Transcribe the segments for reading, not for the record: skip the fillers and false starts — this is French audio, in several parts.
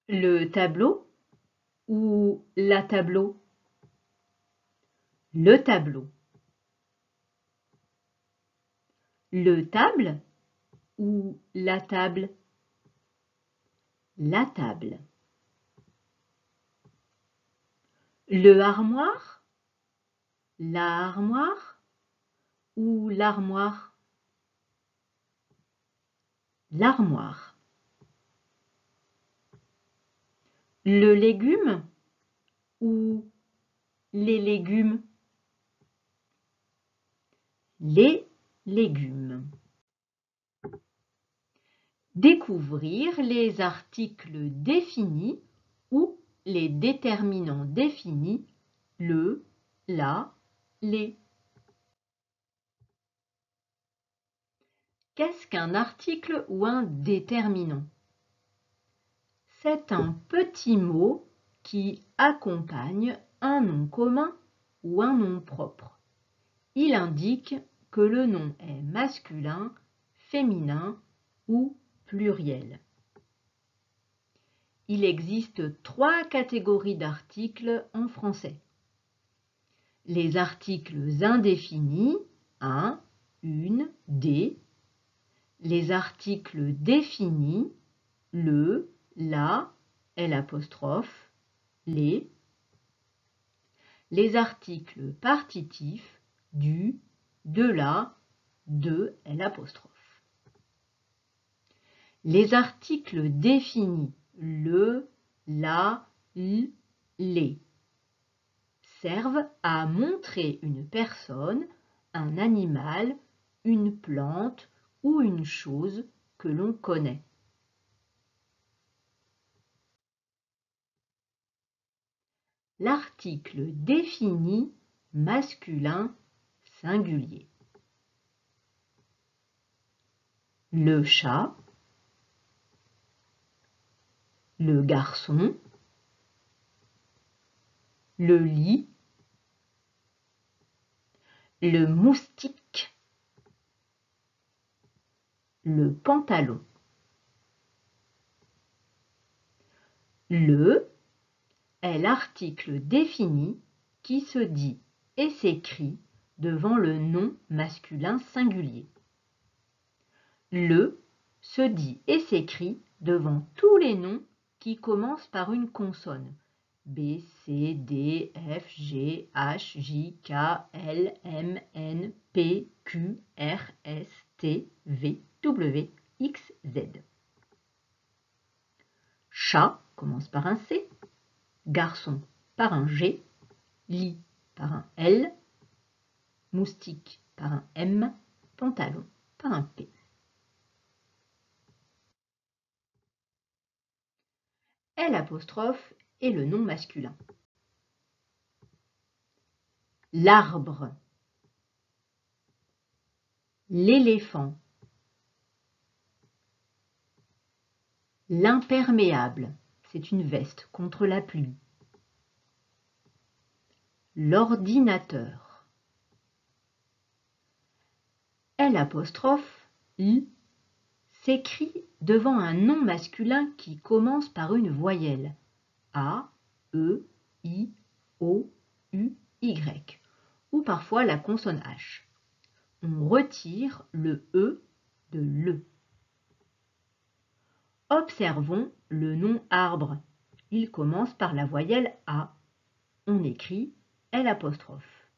Le tableau ou la tableau? Le tableau. Le table ou la table? La table. Le armoire? La armoire ou l'armoire? L'armoire. Le légume ou les légumes? Les légumes. Découvrir les articles définis ou les déterminants définis, le, la, les. Qu'est-ce qu'un article ou un déterminant? C'est un petit mot qui accompagne un nom commun ou un nom propre. Il indique que le nom est masculin, féminin ou pluriel. Il existe 3 catégories d'articles en français. Les articles indéfinis, un, une, des. Les articles définis, le, la, l'apostrophe, les. Les articles partitifs, du, de la, de, l'apostrophe. Les articles définis, le, la, les, servent à montrer une personne, un animal, une plante ou une chose que l'on connaît. L'article défini masculin singulier. Le chat, le garçon, le lit, le moustique, le pantalon. Le est l'article défini qui se dit et s'écrit devant le nom masculin singulier. Le se dit et s'écrit devant tous les noms qui commencent par une consonne. B, C, D, F, G, H, J, K, L, M, N, P, Q, R, S, T, V, W, X, Z. Chat commence par un C, garçon par un G, lit par un L, moustique par un M, pantalon par un P. L'apostrophe est le nom masculin. L'arbre, l'éléphant, l'imperméable, c'est une veste contre la pluie. L'ordinateur. L'apostrophe I s'écrit devant un nom masculin qui commence par une voyelle. A, E, I, O, U, Y, ou parfois la consonne H. On retire le E de le. Observons le nom arbre. Il commence par la voyelle A. On écrit l'apostrophe.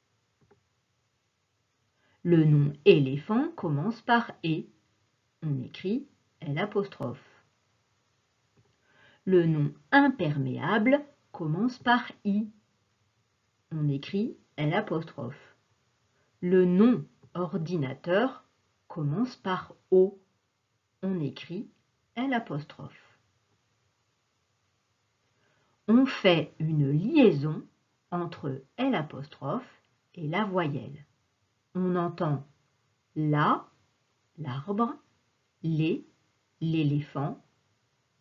Le nom éléphant commence par E. On écrit l'apostrophe. Le nom imperméable commence par I. On écrit l'apostrophe. Le nom ordinateur commence par O. On écrit l'apostrophe. On fait une liaison entre l'apostrophe et la voyelle. On entend la, l'arbre, les, l'éléphant,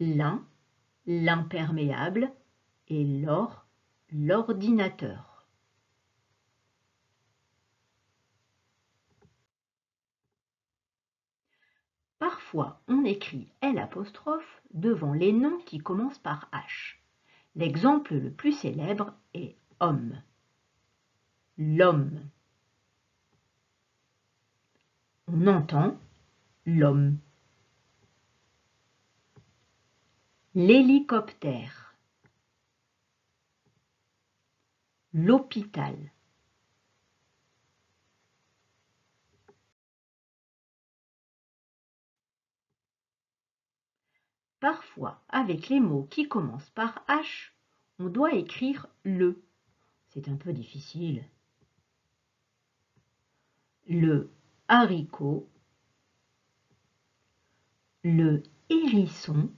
l'un, l'imperméable et l'or, l'ordinateur. Parfois, Parfois, on écrit L' devant les noms qui commencent par H. L'exemple le plus célèbre est homme. L'homme. On entend l'homme. L'hélicoptère. L'hôpital. Parfois, avec les mots qui commencent par H, on doit écrire le. C'est un peu difficile. Le haricot, le hérisson,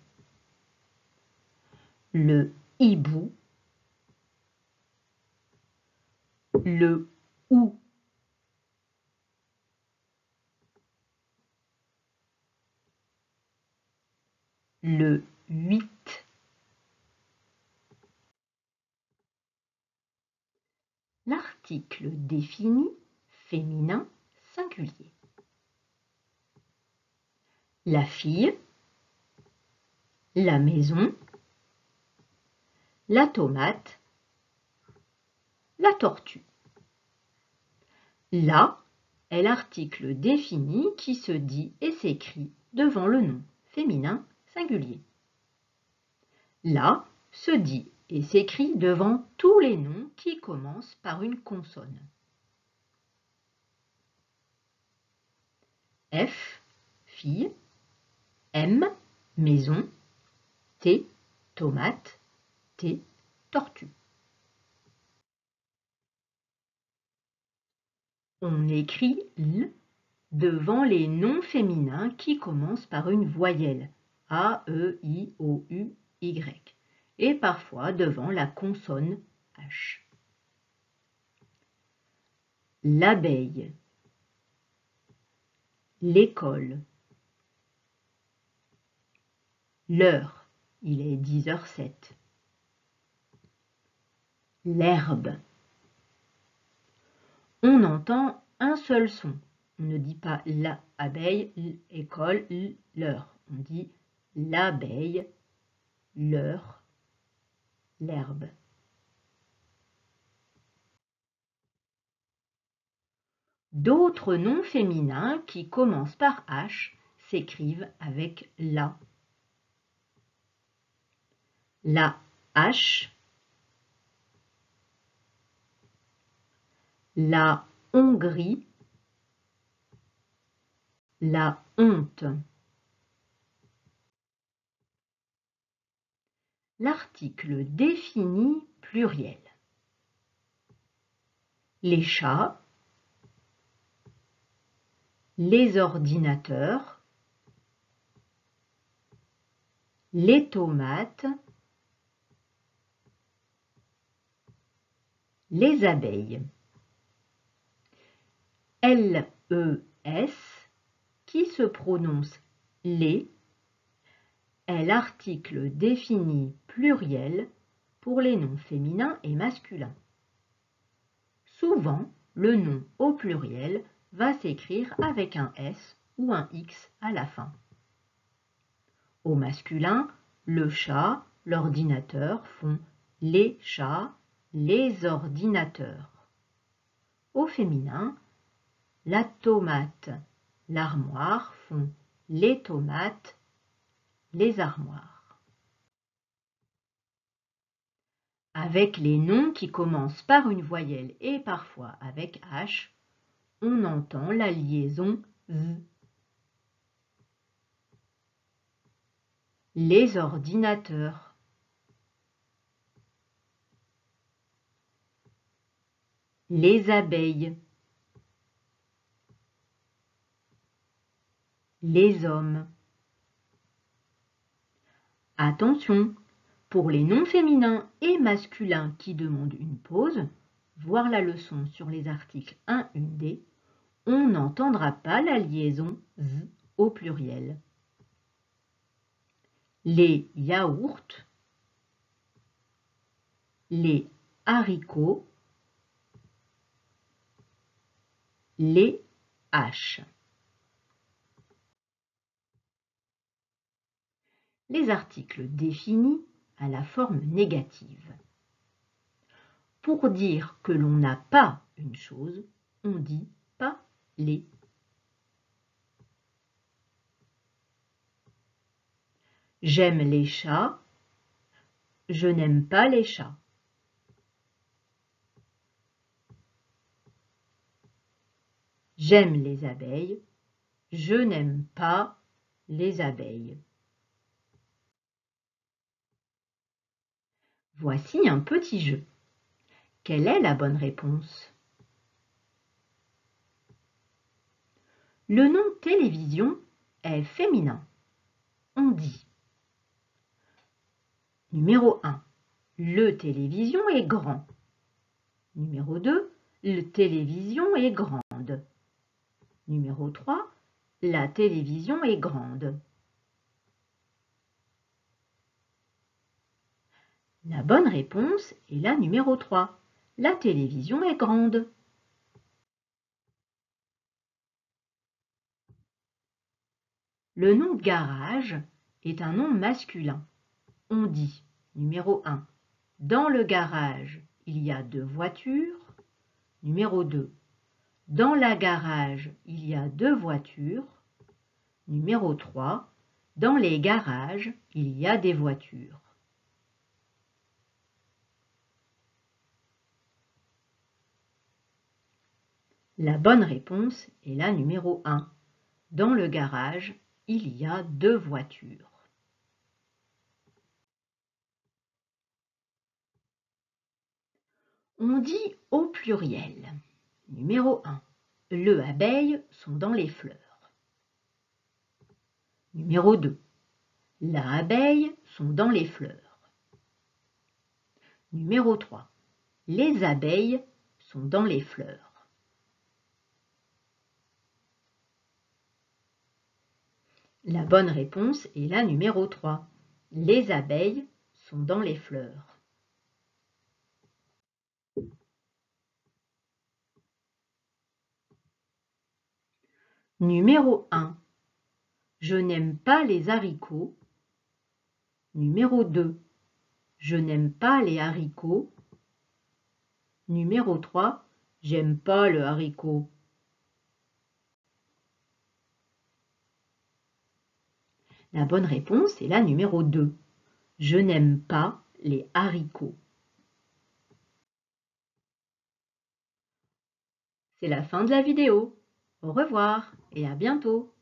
le hibou, le hou. Le 8. L'article défini féminin singulier. La fille, la maison, la tomate, la tortue. La est l'article défini qui se dit et s'écrit devant le nom féminin singulier. La se dit et s'écrit devant tous les noms qui commencent par une consonne. F, fille, M, maison, T, tomate, T, tortue. On écrit L devant les noms féminins qui commencent par une voyelle A, E, I, O, U, Y et parfois devant la consonne H. L'abeille, l'école, l'heure, il est 10h07. L'herbe. On entend un seul son. On ne dit pas l'abeille, l'école, l'heure. On dit l'abeille, l'heure, l'herbe. D'autres noms féminins qui commencent par H s'écrivent avec la. La hache, la Hongrie, la honte. L'article défini pluriel. Les chats, les ordinateurs, les tomates, les abeilles. LES, qui se prononce les, est l'article défini pluriel pour les noms féminins et masculins. Souvent, le nom au pluriel va s'écrire avec un S ou un X à la fin. Au masculin, le chat, l'ordinateur font les chats, les ordinateurs. Au féminin, la tomate, l'armoire font les tomates, les armoires. Avec les noms qui commencent par une voyelle et parfois avec H, on entend la liaison Z. Les ordinateurs. Les abeilles. Les hommes. Attention, pour les noms féminins et masculins qui demandent une pause, voir la leçon sur les articles 1, 1D, on n'entendra pas la liaison Z au pluriel. Les yaourts, les haricots, les haches. les articles définis à la forme négative. Pour dire que l'on n'a pas une chose, on dit pas les. J'aime les chats, je n'aime pas les chats. J'aime les abeilles, je n'aime pas les abeilles. Voici un petit jeu. Quelle est la bonne réponse? Le nom télévision est féminin. On dit numéro 1. Le télévision est grand. Numéro 2. Le télévision est grande. Numéro 3. La télévision est grande. La bonne réponse est la numéro 3. La télévision est grande. Le nom garage est un nom masculin. On dit numéro 1. Dans le garage, il y a 2 voitures. Numéro 2. Dans la garage, il y a 2 voitures. Numéro 3. Dans les garages, il y a des voitures. La bonne réponse est la numéro 1. Dans le garage, il y a 2 voitures. On dit au pluriel. Numéro 1. Le abeilles sont dans les fleurs. Numéro 2. La abeille sont dans les fleurs. Numéro 3. Les abeilles sont dans les fleurs. La bonne réponse est la numéro 3. Les abeilles sont dans les fleurs. Numéro 1. Je n'aime pas les haricots. Numéro 2. Je n'aime pas les haricots. Numéro 3. J'aime pas le haricot. La bonne réponse est la numéro 2. Je n'aime pas les haricots. C'est la fin de la vidéo. Au revoir et à bientôt.